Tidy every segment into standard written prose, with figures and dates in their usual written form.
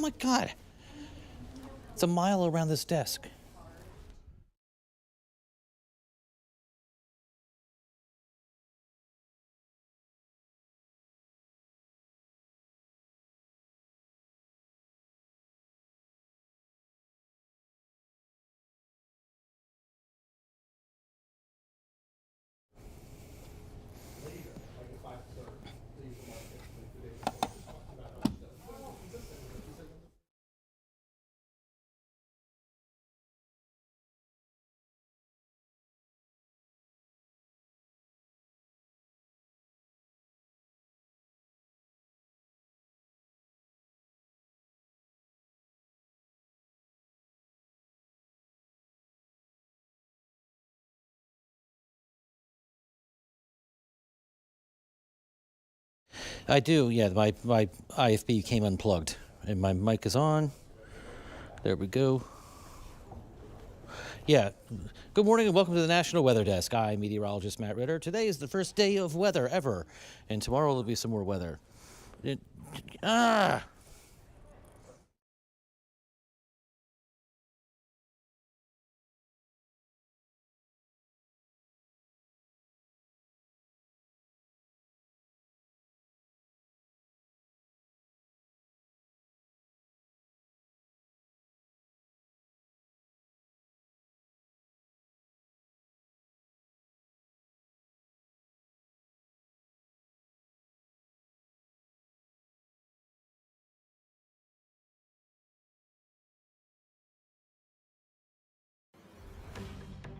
my God. It's a mile around this desk. I do, yeah. My IFB came unplugged, and my mic is on. There we go. Yeah. Good morning and welcome to the National Weather Desk. I'm meteorologist Matt Ritter. Today is the first day of weather ever, and tomorrow there'll be some more weather.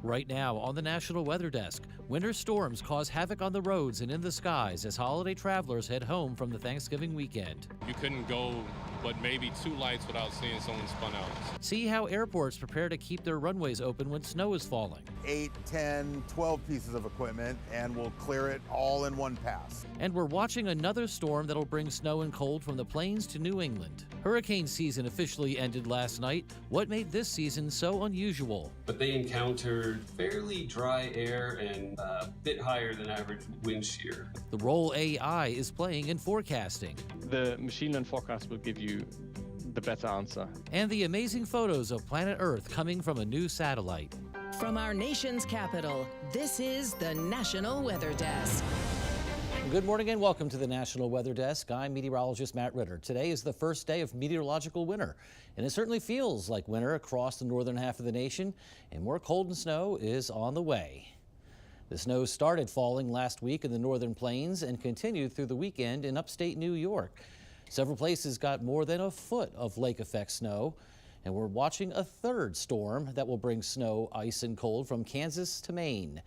Right now on the National Weather Desk, winter storms cause havoc on the roads and in the skies as holiday travelers head home from the Thanksgiving weekend. You couldn't go but maybe 2 lights without seeing someone spun out. See how airports prepare to keep their runways open when snow is falling. 8, 10, 12 pieces of equipment, and we'll clear it all in one pass. And we're watching another storm that'll bring snow and cold from the plains to New England. Hurricane season officially ended last night. What made this season so unusual? But they encountered fairly dry air and a bit higher than average wind shear. The role AI is playing in forecasting. The machine learned forecast will give you the better answer. And the amazing photos of planet Earth coming from a new satellite. From our nation's capital, this is the National Weather Desk. Good morning and welcome to the National Weather Desk. I'm meteorologist Matt Ritter. Today is the first day of meteorological winter, and it certainly feels like winter across the northern half of the nation, and more cold and snow is on the way. The snow started falling last week in the northern plains and continued through the weekend in upstate New York. Several places got more than a foot of lake effect snow, and we're watching a third storm that will bring snow, ice, and cold from Kansas to Maine.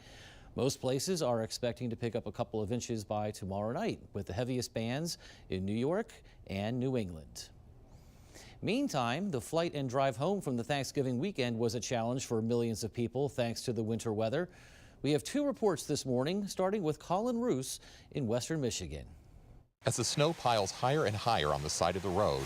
Most places are expecting to pick up a couple of inches by tomorrow night, with the heaviest bands in New York and New England. Meantime, the flight and drive home from the Thanksgiving weekend was a challenge for millions of people thanks to the winter weather. We have 2 reports this morning, starting with Colin Roos in western Michigan. As the snow piles higher and higher on the side of the road,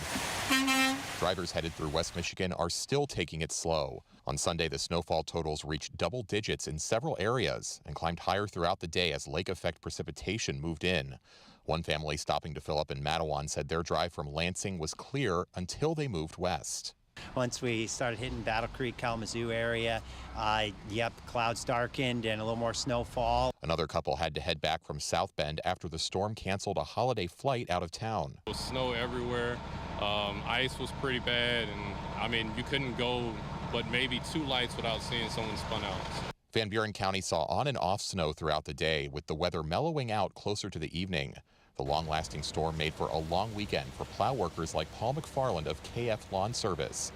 drivers headed through West Michigan are still taking it slow. On Sunday, the snowfall totals reached double digits in several areas and climbed higher throughout the day as lake effect precipitation moved in. One family stopping to fill up in Mattawan said their drive from Lansing was clear until they moved west. Once we started hitting Battle Creek, Kalamazoo area, clouds darkened and a little more snowfall. Another couple had to head back from South Bend after the storm canceled a holiday flight out of town. There was snow everywhere. Ice was pretty bad, and you couldn't go but maybe 2 lights without seeing someone spun out. Van Buren County saw on and off snow throughout the day, with the weather mellowing out closer to the evening. The long-lasting storm made for a long weekend for plow workers like Paul McFarland of KF Lawn Service,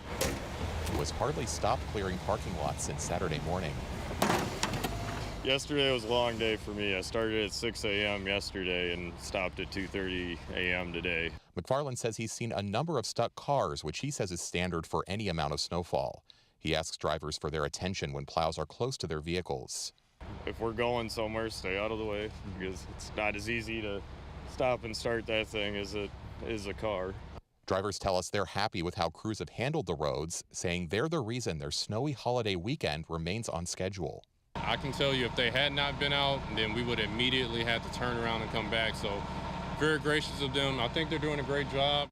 who has hardly stopped clearing parking lots since Saturday morning. Yesterday was a long day for me. I started at 6 a.m. yesterday and stopped at 2:30 a.m. today. McFarland says he's seen a number of stuck cars, which he says is standard for any amount of snowfall. He asks drivers for their attention when plows are close to their vehicles. If we're going somewhere, stay out of the way, because it's not as easy to stop and start that thing as it is a car. Drivers tell us they're happy with how crews have handled the roads, saying they're the reason their snowy holiday weekend remains on schedule. I can tell you if they had not been out, then we would immediately have to turn around and come back. So very gracious of them. I think they're doing a great job.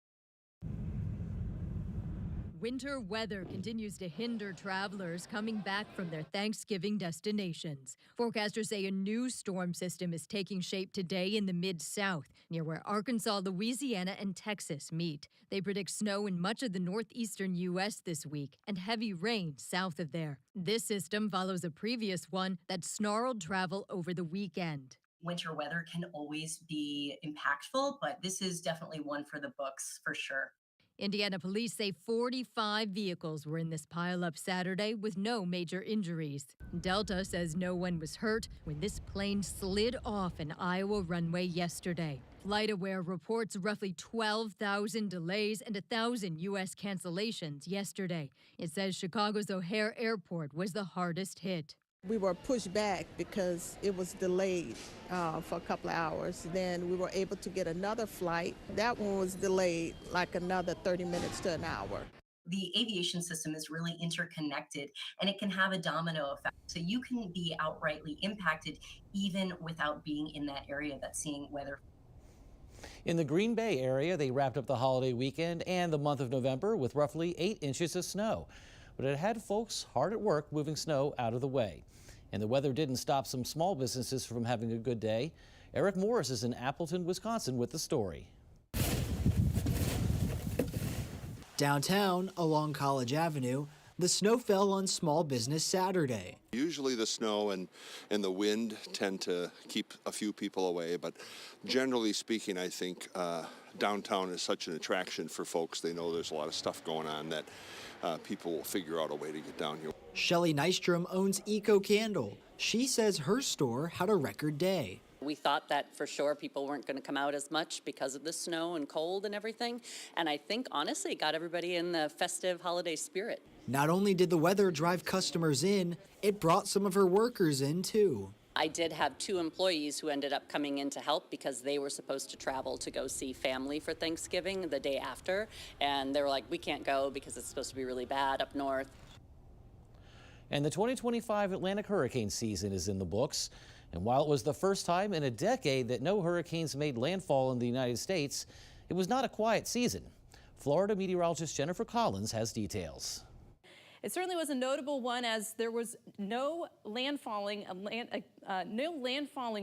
Winter weather continues to hinder travelers coming back from their Thanksgiving destinations. Forecasters say a new storm system is taking shape today in the Mid-South, near where Arkansas, Louisiana, and Texas meet. They predict snow in much of the northeastern U.S. this week and heavy rain south of there. This system follows a previous one that snarled travel over the weekend. Winter weather can always be impactful, but this is definitely one for the books for sure. Indiana police say 45 vehicles were in this pileup Saturday with no major injuries. Delta says no one was hurt when this plane slid off an Iowa runway yesterday. FlightAware reports roughly 12,000 delays and 1,000 U.S. cancellations yesterday. It says Chicago's O'Hare Airport was the hardest hit. We were pushed back because it was delayed for a couple of hours. Then we were able to get another flight. That one was delayed like another 30 minutes to an hour. The aviation system is really interconnected and it can have a domino effect. So you can be outrightly impacted even without being in that area that's seeing weather. In the Green Bay area, they wrapped up the holiday weekend and the month of November with roughly 8 inches of snow. But it had folks hard at work moving snow out of the way. And the weather didn't stop some small businesses from having a good day. Eric Morris is in Appleton, Wisconsin with the story. Downtown, along College Avenue, the snow fell on small business Saturday. Usually the snow and the wind tend to keep a few people away, but generally speaking, I think downtown is such an attraction for folks. They know there's a lot of stuff going on that people will figure out a way to get down here. Shelly Nystrom owns Eco Candle. She says her store had a record day. We thought that for sure people weren't going to come out as much because of the snow and cold and everything. And I think, honestly, it got everybody in the festive holiday spirit. Not only did the weather drive customers in, it brought some of her workers in, too. I did have 2 employees who ended up coming in to help because they were supposed to travel to go see family for Thanksgiving the day after. And they were like, we can't go because it's supposed to be really bad up north. And the 2025 Atlantic hurricane season is in the books. And while it was the first time in a decade that no hurricanes made landfall in the United States, it was not a quiet season. Florida meteorologist Jennifer Collins has details. It certainly was a notable one as there was no landfalling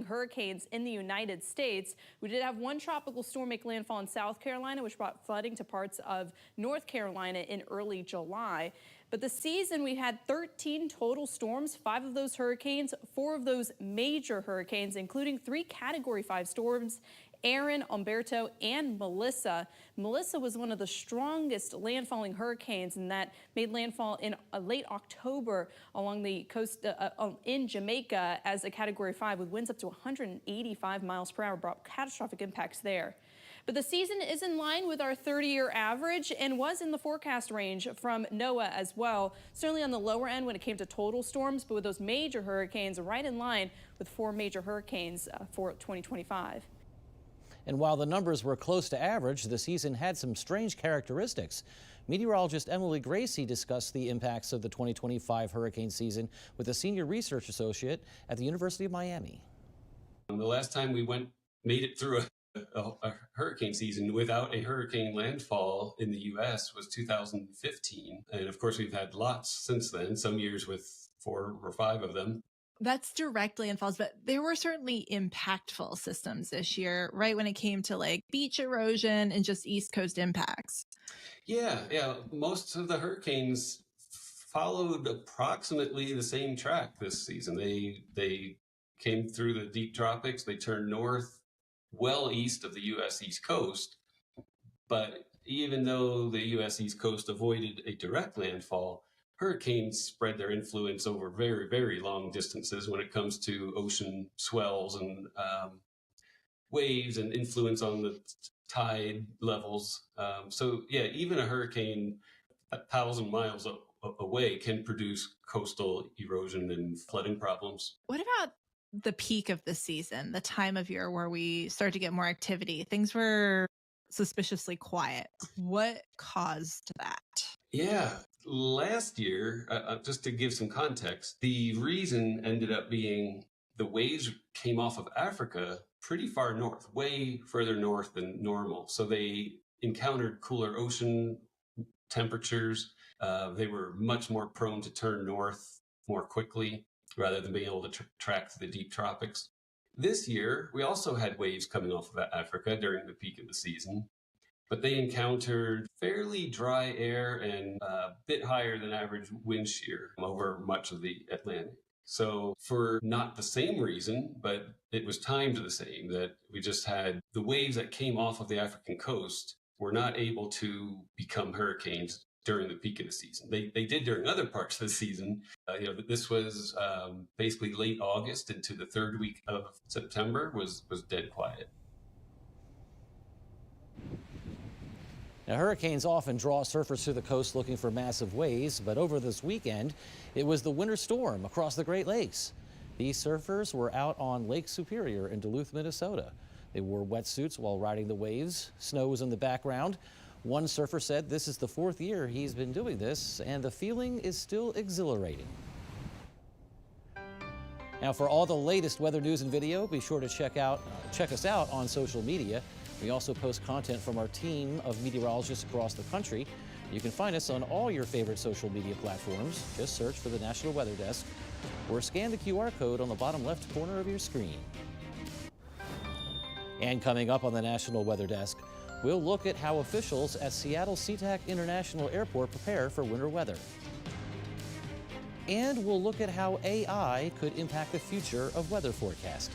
hurricanes in the United States. We did have one tropical storm make landfall in South Carolina, which brought flooding to parts of North Carolina in early July. But the season, we had 13 total storms, 5 of those hurricanes, 4 of those major hurricanes, including 3 Category 5 storms, Aaron, Umberto, and Melissa. Melissa was one of the strongest landfalling hurricanes, and that made landfall in late October along the coast in Jamaica as a Category 5 with winds up to 185 miles per hour, brought catastrophic impacts there. But the season is in line with our 30-year average and was in the forecast range from NOAA as well. Certainly on the lower end when it came to total storms, but with those major hurricanes right in line with 4 major hurricanes for 2025. And while the numbers were close to average, the season had some strange characteristics. Meteorologist Emily Gracie discussed the impacts of the 2025 hurricane season with a senior research associate at the University of Miami. The last time we made it through a hurricane season without a hurricane landfall in the U.S. was 2015. And of course, we've had lots since then, some years with 4 or 5 of them. That's direct landfalls, but there were certainly impactful systems this year, right? When it came to like beach erosion and just East Coast impacts. Yeah. Most of the hurricanes followed approximately the same track this season. They came through the deep tropics. They turned north, well east of the U.S. East Coast. But even though the U.S. East Coast avoided a direct landfall, hurricanes spread their influence over very, very long distances when it comes to ocean swells and waves and influence on the tide levels. So yeah, even a hurricane 1,000 miles away can produce coastal erosion and flooding problems. What about the peak of the season, the time of year where we start to get more activity? Things were suspiciously quiet. What caused that? Yeah, last year, just to give some context, the reason ended up being the waves came off of Africa pretty far north, way further north than normal. So they encountered cooler ocean temperatures. They were much more prone to turn north more quickly rather than being able to track to the deep tropics. This year, we also had waves coming off of Africa during the peak of the season, but they encountered fairly dry air and a bit higher than average wind shear over much of the Atlantic. So for not the same reason, but it was timed the same, that we just had the waves that came off of the African coast were not able to become hurricanes during the peak of the season. They did during other parts of the season. This was basically late August into the third week of September was dead quiet. Now, hurricanes often draw surfers to the coast looking for massive waves, but over this weekend, it was the winter storm across the Great Lakes. These surfers were out on Lake Superior in Duluth, Minnesota. They wore wetsuits while riding the waves. Snow was in the background. One surfer said this is the 4th year he's been doing this, and the feeling is still exhilarating. Now, for all the latest weather news and video, be sure to check us out on social media. We also post content from our team of meteorologists across the country. You can find us on all your favorite social media platforms. Just search for the National Weather Desk or scan the QR code on the bottom left corner of your screen. And coming up on the National Weather Desk, we'll look at how officials at Seattle SeaTac International Airport prepare for winter weather. And we'll look at how AI could impact the future of weather forecasting.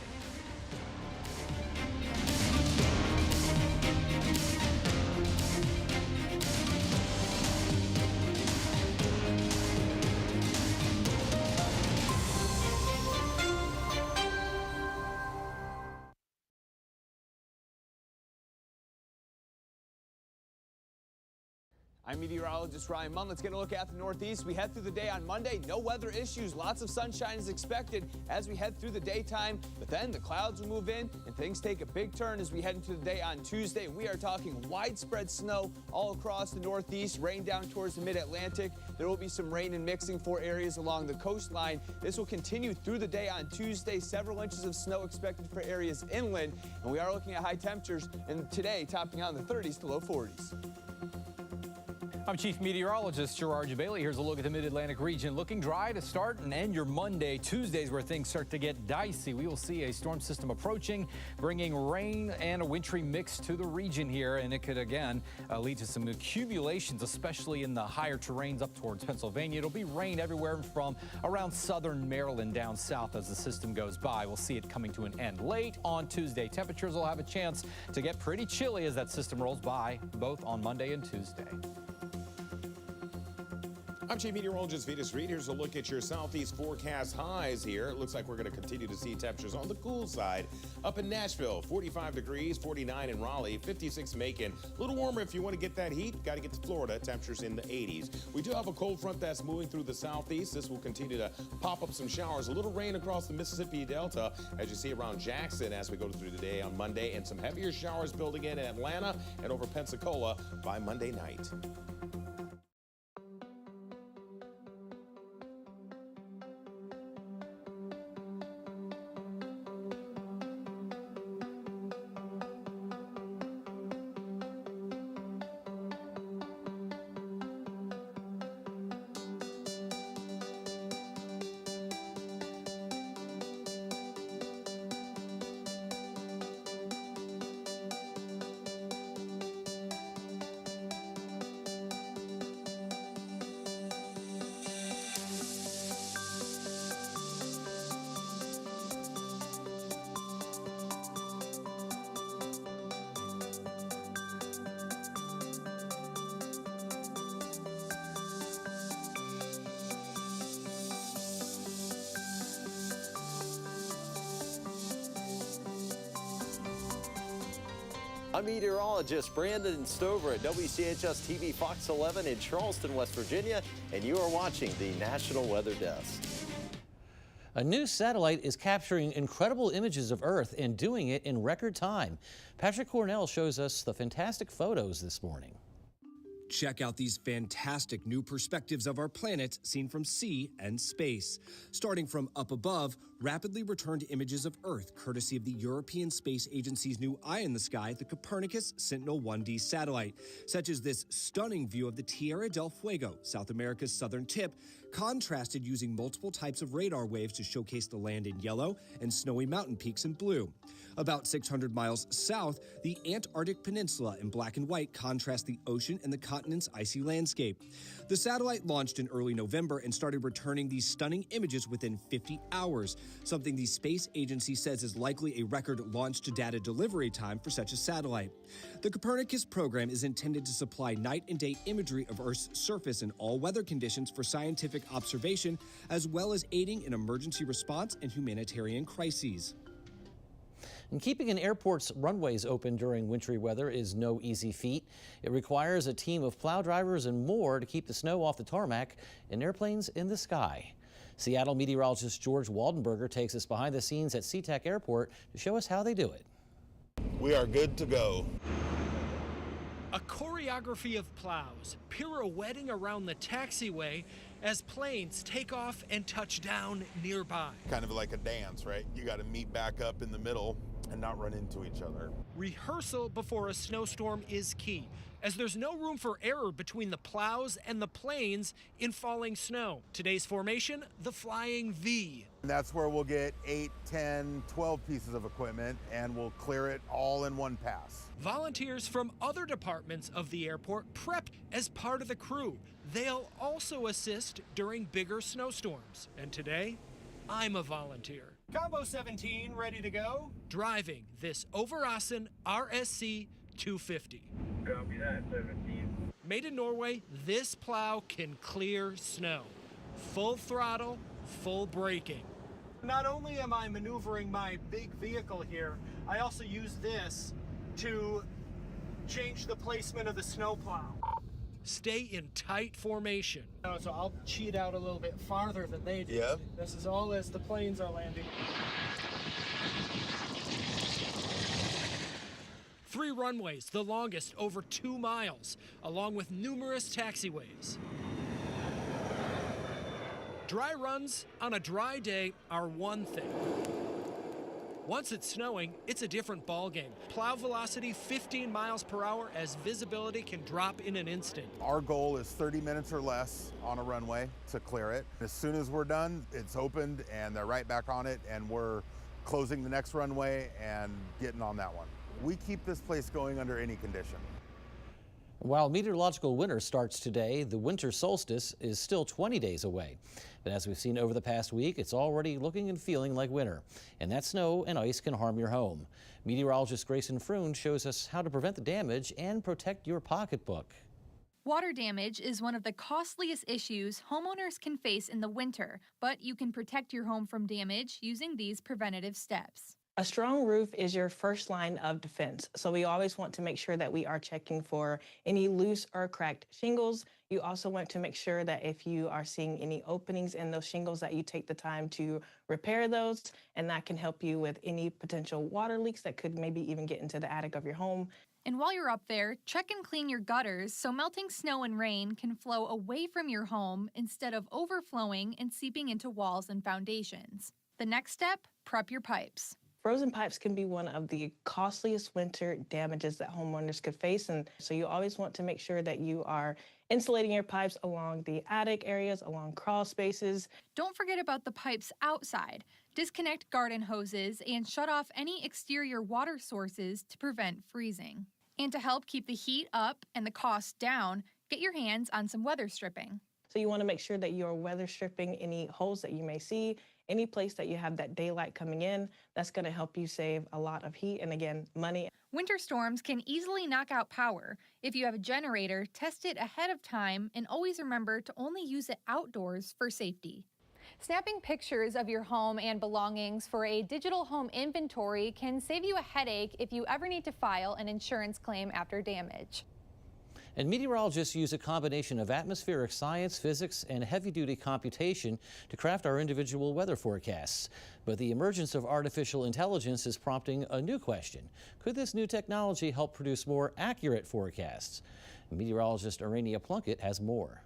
I'm meteorologist Ryan Munn. Let's get a look at the Northeast. We head through the day on Monday. No weather issues. Lots of sunshine is expected as we head through the daytime. But then the clouds will move in and things take a big turn as we head into the day on Tuesday. We are talking widespread snow all across the Northeast, rain down towards the mid-Atlantic. There will be some rain and mixing for areas along the coastline. This will continue through the day on Tuesday. Several inches of snow expected for areas inland. And we are looking at high temperatures and today topping out in the 30s to low 40s. I'm Chief Meteorologist Gerard Jabali. Here's a look at the Mid-Atlantic region. Looking dry to start and end your Monday. Tuesdays where things start to get dicey. We will see a storm system approaching, bringing rain and a wintry mix to the region here. And it could, again, lead to some accumulations, especially in the higher terrains up towards Pennsylvania. It'll be rain everywhere from around southern Maryland down south as the system goes by. We'll see it coming to an end late on Tuesday. Temperatures will have a chance to get pretty chilly as that system rolls by, both on Monday and Tuesday. I'm Chief Meteorologist Vetus Reed. Here's a look at your southeast forecast highs here. It looks like we're going to continue to see temperatures on the cool side. Up in Nashville, 45 degrees, 49 in Raleigh, 56 Macon. A little warmer if you want to get that heat. Got to get to Florida. Temperatures in the 80s. We do have a cold front that's moving through the southeast. This will continue to pop up some showers. A little rain across the Mississippi Delta, as you see around Jackson as we go through the day on Monday, and some heavier showers building in Atlanta and over Pensacola by Monday night. I'm meteorologist Brandon Stover at WCHS TV Fox 11 in Charleston, West Virginia, and you are watching the National Weather Desk. A new satellite is capturing incredible images of Earth and doing it in record time. Patrick Cornell shows us the fantastic photos this morning. Check out these fantastic new perspectives of our planet seen from sea and space. Starting from up above, rapidly returned images of Earth courtesy of the European Space Agency's new eye in the sky, the Copernicus Sentinel-1D satellite, such as this stunning view of the Tierra del Fuego, South America's southern tip, contrasted using multiple types of radar waves to showcase the land in yellow and snowy mountain peaks in blue. About 600 miles south, the Antarctic Peninsula in black and white contrast the ocean and the continent's icy landscape. The satellite launched in early November and started returning these stunning images within 50 hours, something the space agency says is likely a record launch-to-data delivery time for such a satellite. The Copernicus program is intended to supply night and day imagery of Earth's surface in all weather conditions for scientific observation, as well as aiding in emergency response and humanitarian crises. And keeping an airport's runways open during wintry weather is no easy feat. It requires a team of plow drivers and more to keep the snow off the tarmac and airplanes in the sky. Seattle meteorologist George Waldenberger takes us behind the scenes at SeaTac Airport to show us how they do it. We are good to go. A choreography of plows pirouetting around the taxiway as planes take off and touch down nearby. Kind of like a dance, right? You got to meet back up in the middle and not run into each other. Rehearsal before a snowstorm is key, as there's no room for error between the plows and the planes in falling snow. Today's formation, the Flying V. And that's where we'll get 8, 10, 12 pieces of equipment and we'll clear it all in one pass. Volunteers from other departments of the airport prep as part of the crew. They'll also assist during bigger snowstorms. And today, I'm a volunteer. Combo 17 ready to go. Driving this Overassen RSC 250. Copy that, 17. Made in Norway, this plow can clear snow. Full throttle, full braking. Not only am I maneuvering my big vehicle here, I also use this to change the placement of the snowplow. Stay in tight formation. So I'll cheat out a little bit farther than they do. Yep. This is all as the planes are landing. 3 runways, the longest over 2 miles, along with numerous taxiways. Dry runs on a dry day are one thing. Once it's snowing, it's a different ballgame. Plow velocity 15 miles per hour as visibility can drop in an instant. Our goal is 30 minutes or less on a runway to clear it. As soon as we're done, it's opened and they're right back on it and we're closing the next runway and getting on that one. We keep this place going under any condition. While meteorological winter starts today, the winter solstice is still 20 days away. But as we've seen over the past week, it's already looking and feeling like winter. And that snow and ice can harm your home. Meteorologist Grayson Froon shows us how to prevent the damage and protect your pocketbook. Water damage is one of the costliest issues homeowners can face in the winter, but you can protect your home from damage using these preventative steps. A strong roof is your first line of defense, so we always want to make sure that we are checking for any loose or cracked shingles. You also want to make sure that if you are seeing any openings in those shingles that you take the time to repair those, and that can help you with any potential water leaks that could maybe even get into the attic of your home. And while you're up there, check and clean your gutters so melting snow and rain can flow away from your home instead of overflowing and seeping into walls and foundations. The next step, prep your pipes. Frozen pipes can be one of the costliest winter damages that homeowners could face, and so you always want to make sure that you are insulating your pipes along the attic areas, along crawl spaces. Don't forget about the pipes outside. Disconnect garden hoses and shut off any exterior water sources to prevent freezing. And to help keep the heat up and the cost down, get your hands on some weather stripping. So you want to make sure that you're weather stripping any holes that you may see, any place that you have that daylight coming in. That's going to help you save a lot of heat and, again, money. Winter storms can easily knock out power. If you have a generator, test it ahead of time and always remember to only use it outdoors for safety. Snapping pictures of your home and belongings for a digital home inventory can save you a headache if you ever need to file an insurance claim after damage. And meteorologists use a combination of atmospheric science, physics, and heavy-duty computation to craft our individual weather forecasts. But the emergence of artificial intelligence is prompting a new question. Could this new technology help produce more accurate forecasts? Meteorologist Arania Plunkett has more.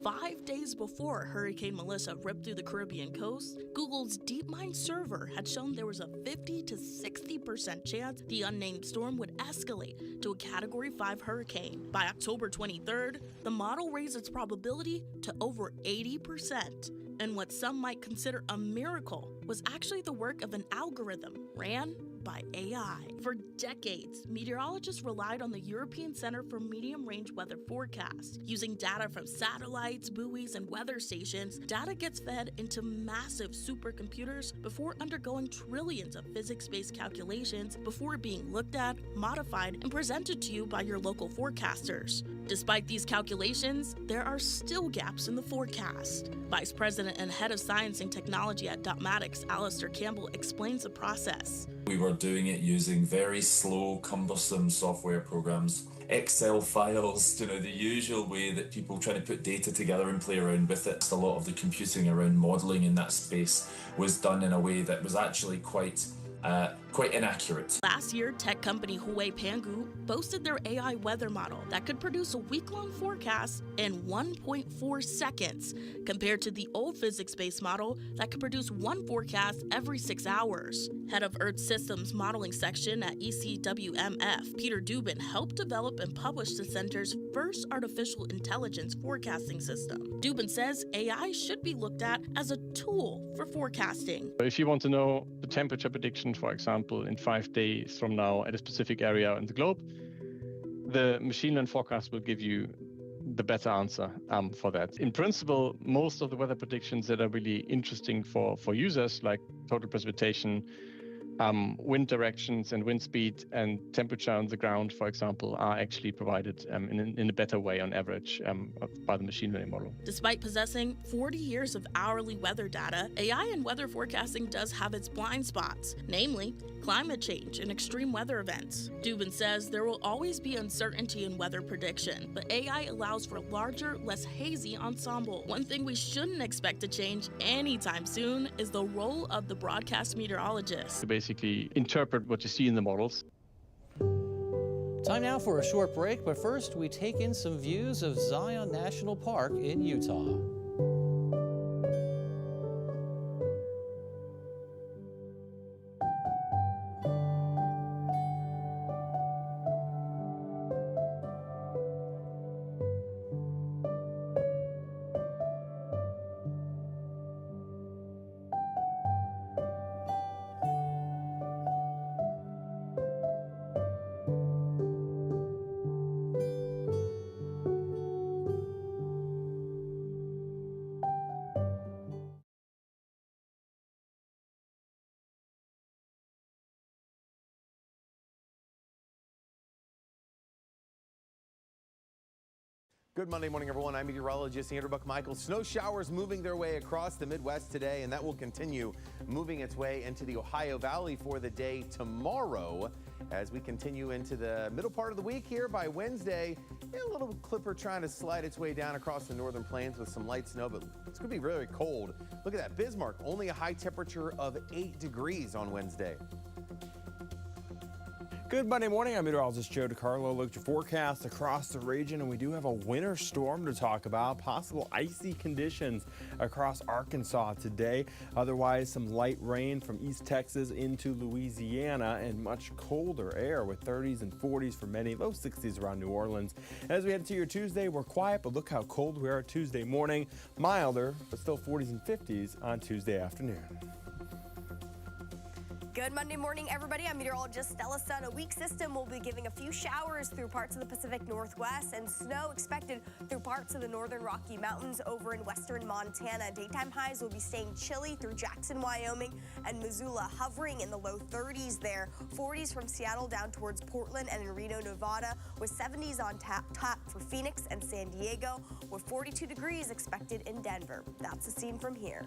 5 days before Hurricane Melissa ripped through the Caribbean coast, Google's DeepMind server had shown there was a 50 to 60% chance the unnamed storm would escalate to a Category 5 hurricane. By October 23rd, the model raised its probability to over 80%. And what some might consider a miracle was actually the work of an algorithm ran by AI. For decades, meteorologists relied on the European Center for Medium-Range Weather Forecast. Using data from satellites, buoys, and weather stations, data gets fed into massive supercomputers before undergoing trillions of physics-based calculations before being looked at, modified, and presented to you by your local forecasters. Despite these calculations, there are still gaps in the forecast. Vice President and Head of Science and Technology at Dotmatics, Alistair Campbell, explains the process. We were doing it using very slow, cumbersome software programs, Excel files, the usual way that people try to put data together and play around with it. A lot of the computing around modelling in that space was done in a way that was actually quite inaccurate. Last year, tech company Huawei Pangu boasted their AI weather model that could produce a week-long forecast in 1.4 seconds, compared to the old physics-based model that could produce one forecast every 6 hours. Head of Earth Systems Modeling Section at ECWMF, Peter Dubin, helped develop and publish the center's first artificial intelligence forecasting system. Dubin says AI should be looked at as a tool for forecasting. If you want to know the temperature prediction, for example, in 5 days from now at a specific area in the globe, the machine learned forecast will give you the better answer for that. In principle, most of the weather predictions that are really interesting for users, like total precipitation, wind directions and wind speed and temperature on the ground, for example, are actually provided in a better way on average by the machine learning model. Despite possessing 40 years of hourly weather data, AI in weather forecasting does have its blind spots, namely climate change and extreme weather events. Dubin says there will always be uncertainty in weather prediction, but AI allows for a larger, less hazy ensemble. One thing we shouldn't expect to change anytime soon is the role of the broadcast meteorologist. To basically interpret what you see in the models. Time now for a short break, but first we take in some views of Zion National Park in Utah. Good Monday morning, everyone. I'm meteorologist Andrew Buck-Michael. Snow showers moving their way across the Midwest today, and that will continue moving its way into the Ohio Valley for the day tomorrow. As we continue into the middle part of the week here by Wednesday, a little clipper trying to slide its way down across the northern plains with some light snow, but it's going to be really cold. Look at that. Bismarck, only a high temperature of 8 degrees on Wednesday. Good Monday morning. I'm meteorologist Joe DiCarlo. Look at your forecast across the region, and we do have a winter storm to talk about. Possible icy conditions across Arkansas today. Otherwise, some light rain from East Texas into Louisiana and much colder air with 30s and 40s for many, low 60s around New Orleans. As we head to your Tuesday, we're quiet, but look how cold we are Tuesday morning. Milder, but still 40s and 50s on Tuesday afternoon. Good Monday morning, everybody. I'm meteorologist Stella Sun. A weak system will be giving a few showers through parts of the Pacific Northwest and snow expected through parts of the northern Rocky Mountains over in western Montana. Daytime highs will be staying chilly through Jackson, Wyoming and Missoula, hovering in the low 30s there. 40s from Seattle down towards Portland and in Reno, Nevada, with 70s on top for Phoenix and San Diego, with 42 degrees expected in Denver. That's the scene from here.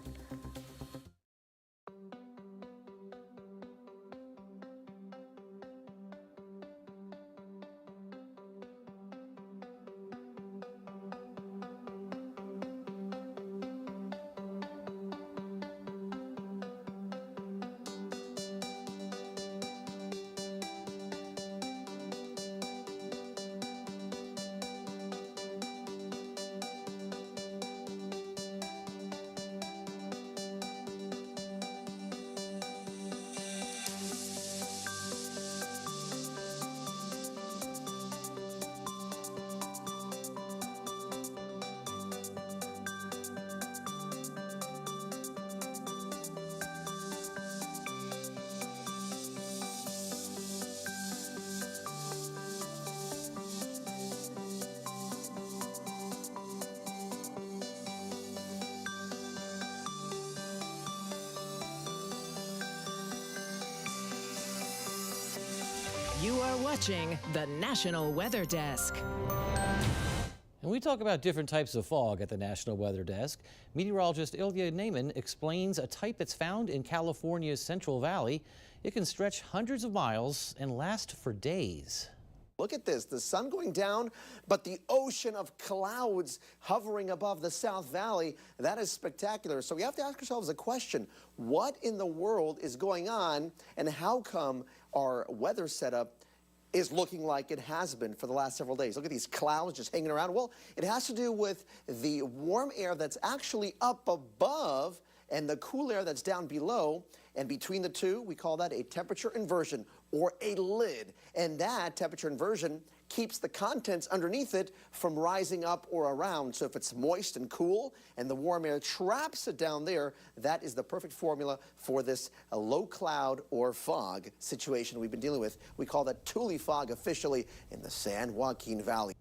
You are watching the National Weather Desk. When we talk about different types of fog at the National Weather Desk, meteorologist Ilya Neyman explains a type that's found in California's Central Valley. It can stretch hundreds of miles and last for days. Look at this, the sun going down, but the ocean of clouds hovering above the South Valley. That is spectacular. So we have to ask ourselves a question. What in the world is going on, and how come our weather setup is looking like it has been for the last several days? Look at these clouds just hanging around. Well, it has to do with the warm air that's actually up above and the cool air that's down below. And between the two, we call that a temperature inversion, or a lid. And that temperature inversion keeps the contents underneath it from rising up or around. So if it's moist and cool and the warm air traps it down there, that is the perfect formula for this low cloud or fog situation we've been dealing with. We call that Tule fog officially in the San Joaquin Valley.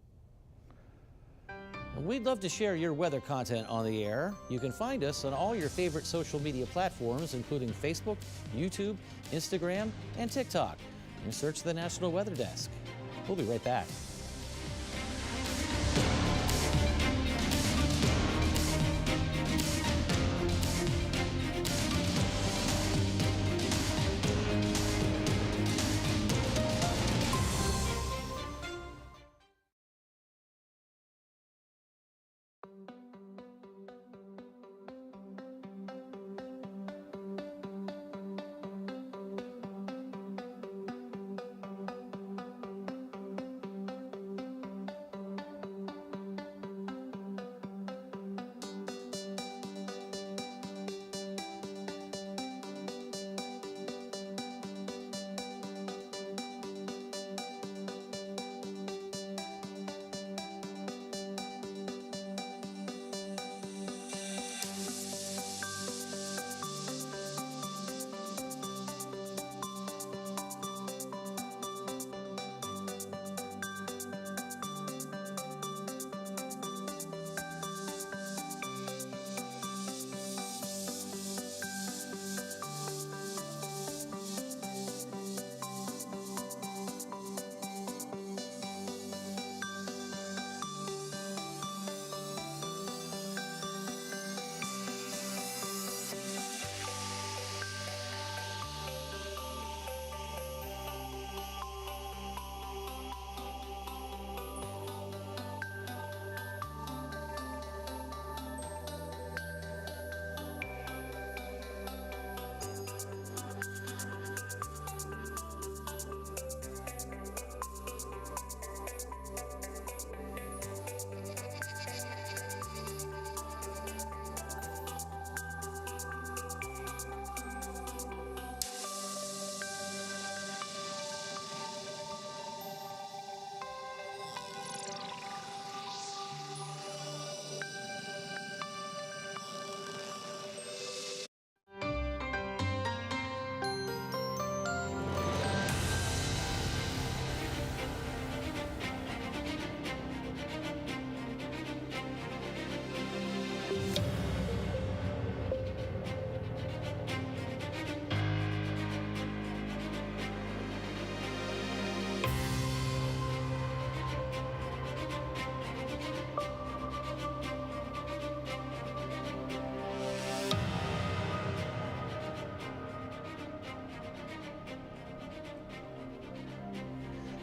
We'd love to share your weather content on the air. You can find us on all your favorite social media platforms, including Facebook, YouTube, Instagram, and TikTok. And search the National Weather Desk. We'll be right back.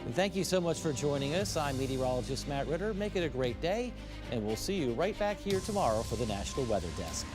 And thank you so much for joining us. I'm meteorologist Matt Ritter. Make it a great day, and we'll see you right back here tomorrow for the National Weather Desk.